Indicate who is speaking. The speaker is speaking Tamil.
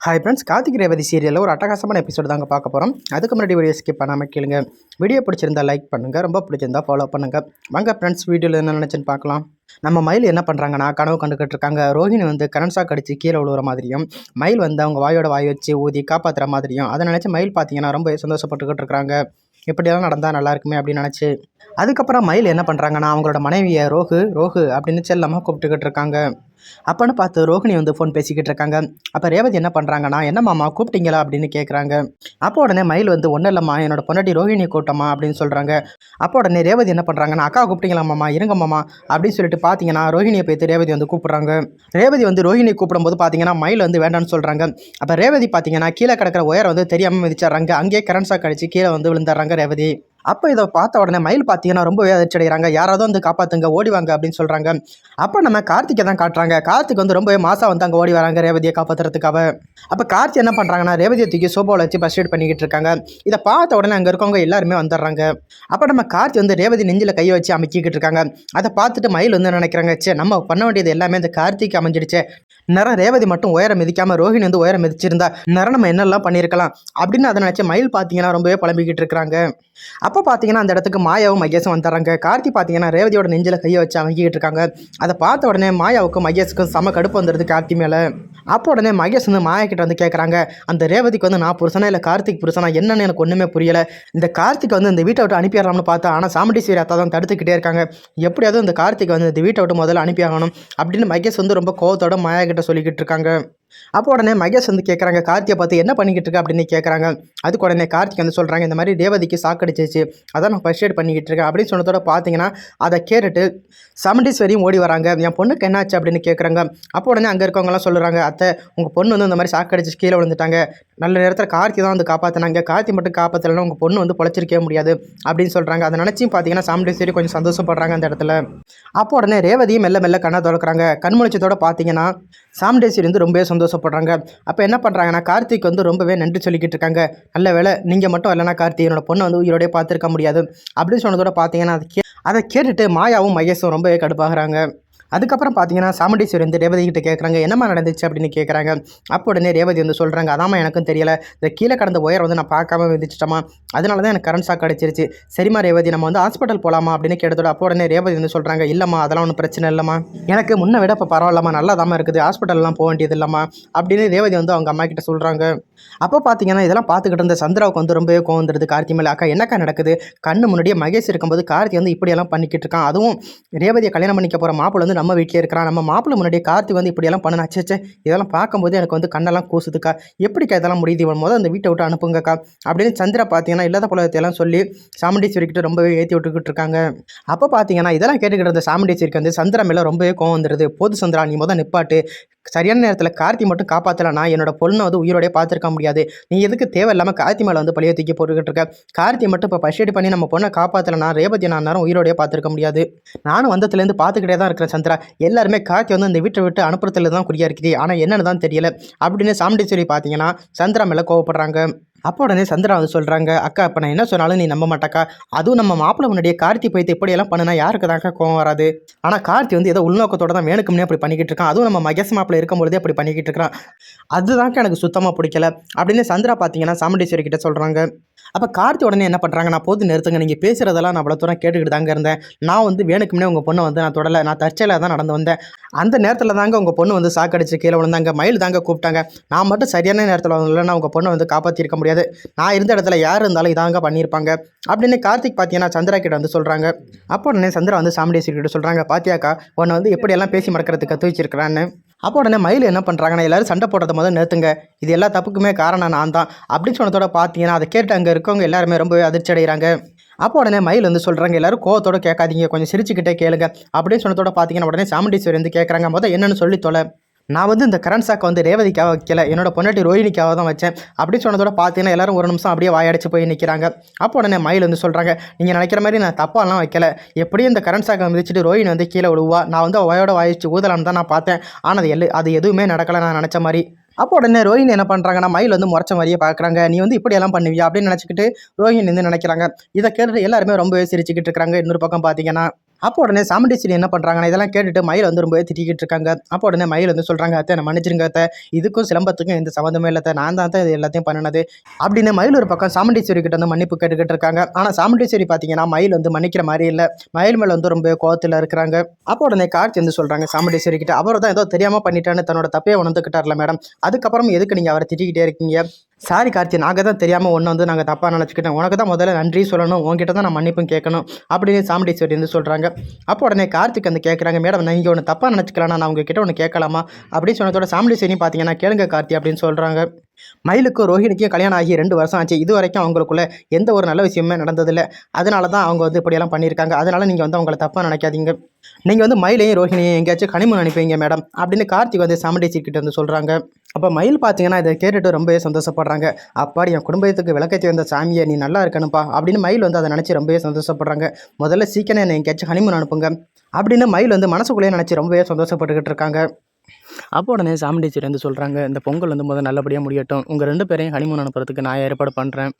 Speaker 1: ஹாய் ஃப்ரெண்ட்ஸ், கார்த்திக் ரேவதி சீரியலில் ஒரு அட்டகாசமான எபிசோடு தாங்க பார்க்க போகிறோம். அதுக்கு முன்னாடி வீடியோ ஸ்கிப் பண்ணாமல் கேளுங்க. வீடியோ பிடிச்சிருந்தா லைக் பண்ணுங்கள், ரொம்ப பிடிச்சிருந்தா ஃபாலோ பண்ணுங்கள். வாங்க ஃப்ரெண்ட்ஸ், வீடியோவில் என்ன நினச்சுன்னு பார்க்கலாம். நம்ம மயில் என்ன பண்ணுறாங்கன்னா, கனவு கண்டுக்கிட்டு இருக்காங்க. ரோஹிணி வந்து கரண்ட் ஷாக் அடித்து கீழே விழுவுற மாதிரியும், மயில் வந்து அவங்க வாயோட வாய் வச்சு ஊதி காப்பாற்றுற மாதிரியும், அதை நினச்சி மயில் பார்த்தீங்கன்னா ரொம்ப சந்தோஷப்பட்டுக்கிட்டு இருக்காங்க. இப்படியெல்லாம் நடந்தால் நல்லா இருக்குமே அப்படின்னு நினச்சி. அதுக்கப்புறம் மயில் என்ன பண்ணுறாங்கன்னா, அவங்களோட மனைவியை ரோஹு ரோஹு அப்படின்னு செல்லமாக கூப்பிட்டுக்கிட்டு இருக்காங்க. அப்போன்னு பார்த்து ரோஹிணி வந்து ஃபோன் பேசிக்கிட்டு இருக்காங்க. அப்போ ரேவதி என்ன பண்ணுறாங்கன்னா, என்ன மாமா கூப்பிட்டீங்களா அப்படின்னு கேட்குறாங்க. அப்போ உடனே மயில் வந்து ஒன்றும் இல்லைம்மா, என்னோட பொண்டாட்டி ரோஹிணியை கூட்டமா அப்படின்னு சொல்கிறாங்க. அப்போ உடனே ரேவதி என்ன பண்ணுறாங்கன்னா, அக்கா கூப்பிட்டீங்களா மாமா, இருங்க மாமா அப்படின்னு சொல்லிட்டு பார்த்தீங்கன்னா ரோஹிணியை போய்த்து ரேவதி வந்து கூப்பிட்றாங்க. ரேவதி வந்து ரோஹிணியை கூப்பிடும்போது பார்த்தீங்கன்னா மயில் வந்து வேண்டான்னு சொல்கிறாங்க. அப்போ ரேவதி பார்த்தீங்கன்னா கீழே கிடக்கிற உயரம் வந்து தெரியாமல் மிதிச்சிட்றாங்க. அங்கேயே கரண்ட் ஷாக் அடித்து கீழே வந்து விழுந்துடுறாங்க ரேவதி. அப்போ இதை பார்த்த உடனே மயில் பார்த்தீங்கன்னா ரொம்பவே அதிர்ச்சி அடைகிறாங்க. யாராவது வந்து காப்பாற்றுங்க, ஓடிவாங்க அப்படின்னு சொல்கிறாங்க. அப்போ நம்ம கார்த்திகை தான் காட்டுறாங்க. கார்த்திக் வந்து ரொம்பவே மாசா வந்து அங்கே ஓடி வராங்க ரேவதியை காப்பாற்றுறதுக்காக. அப்போ கார்த்தி என்ன பண்ணுறாங்கன்னா, ரேவதியை தூக்கி சோபாவில் வச்சு ஃபர்ஸ்ட் எய்ட் பண்ணிக்கிட்டு இருக்காங்க. இதை பார்த்த உடனே அங்கே இருக்கவங்க எல்லாருமே வந்துடுறாங்க. அப்போ நம்ம கார்த்தி வந்து ரேவதி நெஞ்சில் கையை வச்சு அமைக்கிக்கிட்டு இருக்காங்க. அதை பார்த்துட்டு மயில் வந்து நினைக்கிறாங்க, சே நம்ம பண்ண வேண்டியது எல்லாமே இந்த கார்த்திக் அமைஞ்சிடுச்சு. நேரம் ரேவதி மட்டும் உயரம் மிதிக்காமல் ரோஹிணி வந்து உயரம் மிதிச்சிருந்தா நேரம் நம்ம என்னெல்லாம் பண்ணியிருக்கலாம் அப்படின்னு அதை நினச்சி மயில் பார்த்தீங்கன்னா ரொம்பவே புலம்பிக்கிட்டு இருக்கிறாங்க. அப்போ பார்த்தீங்கன்னா அந்த இடத்துக்கு மாயாவும் மகேஷும் வந்துடுறாங்க. கார்த்தி பார்த்தீங்கன்னா ரேவதியோட நெஞ்சில் கையை வச்சு அமைக்கிட்டு இருக்காங்க. அதை பார்த்த உடனே மாயாவுக்கும் மகேஷுக்கும் செம கடுப்பு வந்துடுது கார்த்தி மேலே. அப்போ உடனே மகேஷ் வந்து மாயா கிட்ட வந்து கேட்குறாங்க, அந்த ரேவதிக்கு வந்து நான் புருஷனா இல்லை கார்த்திக் புருஷனா என்னன்னு எனக்கு ஒன்றுமே புரியலை. இந்த கார்த்திக் வந்து இந்த வீட்டை விட்டு அனுப்பிடலாம்னு பார்த்தா, ஆனால் சாமுண்டீஸ்வரி அத்தா தான் தடுத்துக்கிட்டே இருக்காங்க. எப்படியாவது இந்த கார்த்திக் வந்து இந்த வீட்டை விட்டு முதல்ல அனுப்பி ஆகணும் அப்படின்னு மகேஷ் வந்து ரொம்ப கோவத்தோட மாயா கிட்ட சொல்லிக்கிட்டு இருக்காங்க. அப்போ உடனே மகேஷ் வந்து கேட்குறாங்க, கார்த்தியை பார்த்து என்ன பண்ணிக்கிட்டு இருக்க அப்படின்னு கேட்குறாங்க. அதுக்கு உடனே கார்த்திக் வந்து சொல்கிறாங்க, இந்த மாதிரி ரேவதிக்கு சாக்கடிச்சிச்சு, அதான் நான் ஃபர்ஸ்ட் எய்ட் பண்ணிக்கிட்டு இருக்கேன் அப்படின்னு சொன்னதோட பார்த்தீங்கன்னா அதை கேட்டுட்டு சாமுண்டீஸ்வரியும் ஓடி வராங்க. என் பொண்ணுக்கு என்னாச்சு அப்படின்னு கேட்குறாங்க. அப்போ உடனே அங்கே இருக்கவங்கலாம் சொல்கிறாங்க, அத்தை உங்கள் பொண்ணு வந்து இந்த மாதிரி சாக்கடிச்சு கீழே விழுந்துட்டாங்க, நல்ல நேரத்தில் கார்த்தி தான் வந்து காப்பாற்றினாங்க, கார்த்தி மட்டும் காப்பாற்றலைன்னா உங்கள் பொண்ணு வந்து பொழைச்சிருக்கவே முடியாது அப்படின்னு சொல்கிறாங்க. அதை நினச்சி பார்த்தீங்கன்னா சாமுண்டீஸ்வரி கொஞ்சம் சந்தோஷப்படுறாங்க அந்த இடத்துல. அப்போ உடனே ரேவதியும் மெல்ல மெல்ல கண்ணை திறக்கிறாங்க. கண்முழிச்சத்தோட பார்த்தீங்கன்னா சாமுண்டீஸ்வரி வந்து ரொம்பவே சந்தோஷப்படுறாங்க. அப்போ என்ன பண்ணுறாங்கன்னா, கார்த்திக் வந்து ரொம்பவே நன்றி சொல்லிக்கிட்டு இருக்காங்க. நல்ல வேலை நீங்கள் மட்டும் இல்லைனா கார்த்திக் என்னோட பொண்ணை வந்து உயிரோடய பார்த்துருக்க முடியாது அப்படின்னு சொன்னதோட பார்த்தீங்கன்னா அதை கேட்டுட்டு மாயாவும் மகேஷும் ரொம்பவே கடுப்பாகிறாங்க. அதுக்கப்புறம் பார்த்தீங்கன்னா சாமுண்டீஸ்வரி வந்து ரேவதி கிட்ட கேட்குறாங்க, என்னம்மா நடந்துச்சு அப்படின்னு கேட்குறாங்க. அப்போ உடனே ரேவதி வந்து சொல்கிறாங்க, அதாம்மா எனக்கும் தெரியலை, இந்த கீழே கடந்த உயரம் வந்து நான் பார்க்காம விதிச்சிட்டோமா, அதனால தான் எனக்கு கரண்ட் ஷாக் அடிச்சிருச்சு. சரிம்மா ரேவதி நம்ம வந்து ஹாஸ்பிட்டல் போகலாமா அப்படின்னு கேட்டதோட அப்போ உடனே ரேவதி வந்து சொல்கிறாங்க, இல்லைம்மா அதெல்லாம் ஒன்றும் பிரச்சனை இல்லைம்மா, எனக்கு முன்ன விட இப்போ பரவாயில்லம்மா, நல்லா தாம்மா இருக்குது, ஹாஸ்பிட்டல்லாம் போக வேண்டியது இல்லைம்மா அப்படின்னு ரேவதி வந்து அவங்க அம்மா கிட்ட சொல்கிறாங்க. அப்போ பார்த்தீங்கன்னா இதெல்லாம் பார்த்துக்கிட்டு இருந்த சந்திராவுக்கு வந்து ரொம்பவே கோவம் வந்துடுது கார்த்தி மேலே. அக்கா என்னக்கா நடக்குது, கண்ணு முன்னாடியே மகேஷ் இருக்கும்போது கார்த்தி வந்து இப்படியெல்லாம் பண்ணிக்கிட்டு இருக்கான், அதுவும் ரேவதியை கல்யாணம் பண்ணிக்க போகிற மாப்பிள்ளை வந்து நம்ம வீட்டிலே இருக்கிறான், நம்ம மாப்பிள்ளை முன்னாடியே கார்த்தி வந்து இப்படியெல்லாம் பண்ண அச்சே, இதெல்லாம் பார்க்கும்போது எனக்கு வந்து கண்ணெல்லாம் கூசுதுக்கா, எப்படிக்கா இதெல்லாம் முடியுது, இவன் முதல் அந்த வீட்டை விட்டு அனுப்புங்கக்கா அப்படின்னு சந்திரா பார்த்தீங்கன்னா இல்லாத புலகத்தையெல்லாம் சொல்லி சாமுண்டீஸ்வரி கிட்ட ரொம்பவே ஏற்றி விட்டுக்கிட்டு இருக்காங்க. அப்போ பார்த்தீங்கன்னா இதெல்லாம் கேட்டுக்கிட்டு இருந்த சாமுண்டீஸ்வரிக்கு வந்து சந்திரா மேலே ரொம்பவே கோவம் வந்துடுது. போது சந்திரா நீ முதல் நிப்பாட்டு, சரியான நேரத்தில் கார்த்தி மட்டும் காப்பாற்றலனா என்னோட பொண்ணை வந்து உயிரோடய பார்த்துருக்க முடியாது, நீ எதுக்கு தேவையில்லாமல் கார்த்தி மேலே வந்து பழைய தூக்கி போட்டுக்கிட்டு இருக்க, கார்த்தி மட்டும் இப்போ ஃபர்ஸ்ட் எய்ட் பண்ணி நம்ம பொண்ணை காப்பாற்றலனா ரேவதி நான் நேரம் உயிரோடய பார்த்துருக்க முடியாது, நானும் வந்ததுலேருந்து பார்த்துக்கிட்டே தான் இருக்கிறேன் சந்திரா, எல்லாருமே கார்த்தி வந்து இந்த வீட்டை விட்டு அனுப்புறதுல தான் குறியா இருக்குது, ஆனால் என்னன்னு தான் தெரியல அப்படின்னு சாமுண்டீஸ்வரி பார்த்தீங்கன்னா சந்திரா மேலே கோவப்படுறாங்க. அப்போ உடனே சந்திரா வந்து சொல்கிறாங்க, அக்கா இப்போ நான் என்ன சொன்னாலும் நீ நம்ப மாட்டாக்கா, அதுவும் நம்ம மாப்பிள்ளை முன்னாடியே கார்த்தி போய்த்து இப்படியெல்லாம் பண்ணுனா யாருக்கு தாக்கா கோவம் வராது, ஆனால் கார்த்தி வந்து ஏதோ உள்நோக்கத்தோட தான் வேணுக்கும்னே அப்படி பண்ணிக்கிட்டு இருக்கான், அதுவும் நம்ம மகேஷ் மாப்பிள்ளை இருக்கும்போதே அப்படி பண்ணிக்கிட்டு இருக்கிறான், அதுதான்க்கா எனக்கு சுத்தமாக பிடிக்கல அப்படின்னு சந்திரா பார்த்தீங்கன்னா சாமுண்டீஸ்வரி கிட்ட சொல்கிறாங்க. அப்போ கார்த்தி உடனே என்ன பண்ணுறாங்க, நான் போது நிறுத்துங்க, நீங்கள் பேசுகிறதெல்லாம் நான் அவ்வளோ தூரம் கேட்டுக்கிட்டு தாங்க இருந்தேன், நான் வந்து வேணுக்கும்னே உங்கள் பொண்ணை வந்து நான் தொடலை, நான் தற்செயலாக தான் நடந்து வந்தேன், அந்த நேரத்தில் தாங்க உங்கள் பொண்ணு வந்து சாக்கடிச்சு கீழே விழுந்தாங்க, மயில் தாங்க கூப்பிட்டாங்க, நான் மட்டும் சரியான நேரத்தில் இல்லைன்னா உங்கள் பொண்ணை வந்து காப்பாற்றிருக்க முடியாது, நான் இருந்த இடத்துல யார் இருந்தாலும் இதாங்க பண்ணியிருப்பாங்க அப்படின்னு கார்த்திக் பார்த்தீங்கன்னா சந்திரா கிட்ட வந்து சொல்கிறாங்க. அப்போ உடனே சந்திரா வந்து சாமுண்டீஸ்வரி கிட்ட சொல்கிறாங்க, பாத்தியாக்கா உன்னை வந்து எப்படியெல்லாம் பேசி மறக்கிறதுக்கு கற்று வச்சிருக்கிறான்னு. அப்போ உடனே மயில் என்ன பண்ணுறாங்கன்னா, எல்லோரும் சண்டை போடுறத முதல் நிறுத்துங்க, இது எல்லா தப்புக்குமே காரணம் நான் தான் அப்படின்னு சொன்னதோட பார்த்தீங்கன்னா அதை கேட்டு அங்கே இருக்கவங்க எல்லாருமே ரொம்பவே அதிர்ச்சி அடைகிறாங்க. அப்போ உடனே மயில் வந்து சொல்கிறாங்க, எல்லோரும் கோவத்தோடு கேட்காதீங்க, கொஞ்சம் சிரிச்சுக்கிட்டே கேளுங்க அப்படின்னு சொன்னதோட பார்த்தீங்கன்னா உடனே சாமுண்டீஸ்வரி வந்து கேட்குறாங்க, முதல் என்னென்னு சொல்லி தொலை, நான் வந்து இந்த கரண்ட் ஷாக்கை வந்து ரேவதிக்காக வைக்கல, என்னோட பொண்டாட்டி ரோஹிணிக்காக தான் வச்சேன் அப்படின்னு சொன்னதோட பார்த்தீங்கன்னா எல்லாரும் ஒரு நிமிஷம் அப்படியே வாயடிச்சு போய் நிற்கிறாங்க. அப்போ உடனே மயில் வந்து சொல்கிறாங்க, நீங்கள் நினைக்கிற மாதிரி நான் தப்பாலாம் வைக்கல, எப்படியும் இந்த கரண்ட் ஷாக்கை மிதிச்சிட்டு ரோஹிணி வந்து கீழே விழுவா, நான் வந்து வாயோட வாயிச்சு ஊதலான்னு தான் நான் பார்த்தேன், ஆனால் அது எதுவுமே நடக்கலை நான் நினச்ச மாதிரி. அப்போ உடனே ரோஹிணி என்ன பண்ணுறாங்கன்னா மயில் வந்து முறைச்ச மாதிரியே பார்க்குறாங்க, நீ வந்து இப்படியெல்லாம் பண்ணுவியா அப்படின்னு நினச்சிக்கிட்டு ரோஹிணி வந்து நினைக்கிறாங்க. இதை கேட்டுட்டு எல்லாருமே ரொம்பவே சிரிச்சுக்கிட்டு இருக்கிறாங்க. இன்னொரு பக்கம் பார்த்தீங்கன்னா அப்போ உடனே சாமுண்டீஸ்வரி என்ன பண்ணுறாங்கன்னா இதெல்லாம் கேட்டுட்டு மயில் வந்து ரொம்பவே திட்டிக்கிட்டு இருக்காங்க. அப்போ உடனே மயில் வந்து சொல்கிறாங்க, அத்தை நான் மன்னிச்சிருங்க அத்தை, இதுக்கும் சிலம்பத்துக்கும் எந்த சம்மந்தமே இல்லை அத்தை, நான் தான் இது எல்லாத்தையும் பண்ணினது அப்படின்னு மயில் ஒரு பக்கம் சாமுண்டீஸ்வரி கிட்ட வந்து மன்னிப்பு கேட்டுக்கிட்டு இருக்காங்க. ஆனால் சாமுண்டீஸ்வரி பார்த்தீங்கன்னா மயில் வந்து மன்னிக்கிற மாதிரி இல்லை, மயில் மேலே வந்து ரொம்ப கோவத்தில் இருக்கிறாங்க. அப்போ உடனே கார்த்தி வந்து சொல்கிறாங்க சாமுண்டீஸ்வரி கிட்ட, அவர் தான் ஏதோ தெரியாமல் பண்ணிட்டான்னு தன்னோட தப்பையே உணர்ந்துக்கிட்டார்ல மேடம், அதுக்கப்புறம் எதுக்கு நீங்கள் அவரை திட்டிக்கிட்டே இருக்கீங்க? சாரி கார்த்தி, நாங்கள் தான் தெரியாமல் ஒன்று வந்து நாங்கள் தப்பாக நினச்சிக்கிட்டோம், உனக்கு தான் முதல்ல நன்றி சொல்லணும், உங்ககிட்ட தான் நான் மன்னிப்பும் கேட்கணும் அப்படின்னு சாமுண்டீஸ்வரி வந்து சொல்கிறாங்க. அப்போ உடனே கார்த்திக் வந்து கேட்குறாங்க, மேடம் நீங்கள் ஒன்று தப்பாக நினச்சிக்கலாம், நான் உங்ககிட்ட ஒன்று கேட்கலாமா அப்படின்னு சொன்னதோட சாமுண்டீஸ்வரி பார்த்தீங்கன்னா கேளுங்க கார்த்தி அப்படின்னு சொல்கிறாங்க. மயிலுக்கும் ரோஹிணிக்கும் கல்யாணம் ஆகி 2 வருஷம் ஆச்சு, இது வரைக்கும் அவங்களுக்குள்ள எந்த ஒரு நல்ல விஷயமே நடந்ததில்லை, அதனால தான் அவங்க வந்து இப்படியெல்லாம் பண்ணியிருக்காங்க, அதனால் நீங்கள் வந்து அவங்கள தப்பாக நினைக்காதீங்க, நீங்கள் வந்து மயிலையும் ரோஹிணியும் எங்கேயாச்சும் ஹனிமூன் அனுப்புவீங்க மேடம் அப்படின்னு கார்த்திக் வந்து சாமுண்டீஸ்வரி கிட்ட வந்து சொல்கிறாங்க. அப்போ மயில் பார்த்தீங்கன்னா இதை கேட்டுட்டு ரொம்பவே சந்தோஷப்படுறாங்க. அப்பாடி என் குடும்பத்துக்கு விளக்கேற்றி வந்த சாமியை நீ நல்லா இருக்கணும்ப்பா அப்படின்னு மயில் வந்து அதை நினச்சி ரொம்பவே சந்தோஷப்படுறாங்க. முதல்ல சீக்கிரம் என்னை எங்கேயாச்சும் ஹனிமூன் அனுப்புங்க அப்படின்னு மயில் வந்து மனசுக்குள்ளேயே நினச்சி ரொம்பவே சந்தோஷப்பட்டுக்கிட்டு இருக்காங்க. அப்போ உடனே சாமுண்டீஸ்வரி வந்து சொல்கிறாங்க, இந்த பொங்கல் வந்து முதல்ல நல்லபடியாக முடியட்டும், உங்கள் 2 பேரையும் ஹனிமூன் அனுப்புறதுக்கு நான் ஏற்பாடு பண்ணுறேன்.